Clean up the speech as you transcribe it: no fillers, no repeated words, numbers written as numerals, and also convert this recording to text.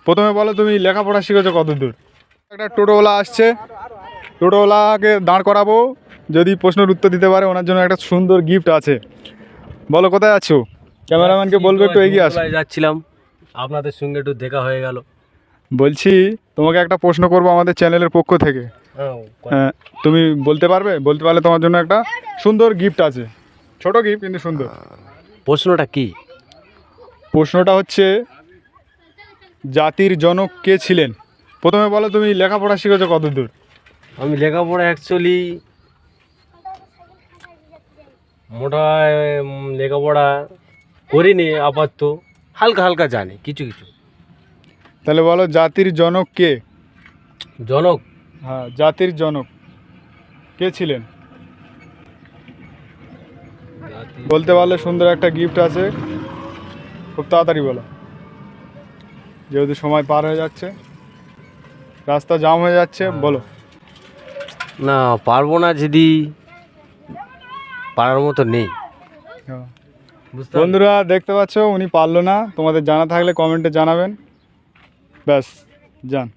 প্রথমে বলো তুমি লেখাপড়া শিখেছো কত দূর? একটা টোটোওয়ালা আসছে, টোটোওয়ালাকে দাঁড় করাবো, যদি প্রশ্নের উত্তর দিতে পারে ওনার জন্য একটা সুন্দর গিফট আছে। বলো কোথায় আছো? ক্যামেরাম্যানকে বলবো একটু এগিয়ে আসো। যাচ্ছিলাম, আপনাদের সঙ্গে একটু দেখা হয়ে গেল। বলছি তোমাকে একটা প্রশ্ন করবো আমাদের চ্যানেলের পক্ষ থেকে। হ্যাঁ, তুমি বলতে পারবে? বলতে পারলে তোমার জন্য একটা সুন্দর গিফট আছে, ছোট গিফট কিন্তু সুন্দর। প্রশ্নটা কি? প্রশ্নটা হচ্ছে জাতির জনক কে ছিলেন? প্রথমে বলো তুমি লেখাপড়া শিখেছো কত দূর? আমি লেখাপড়া অ্যাকচুয়ালি মোটা লেখাপড়া করিনি, আপাতত হালকা হালকা জানি কিছু কিছু। তাহলে বলো জাতির জনক কে? জনক? হ্যাঁ, জাতির জনক কে ছিলেন? বলতে পারলে সুন্দর একটা গিফট আছে, খুব তাড়াতাড়ি বলো, যেহেতু সময় পার হয়ে যাচ্ছে, রাস্তা জাম হয়ে যাচ্ছে। বলো। না পারবো না, যদি পারার মতো নেই। বন্ধুরা দেখতে পাচ্ছ উনি পারলো না, তোমাদের জানা থাকলে কমেন্টে জানাবেন। ব্যাস, যান।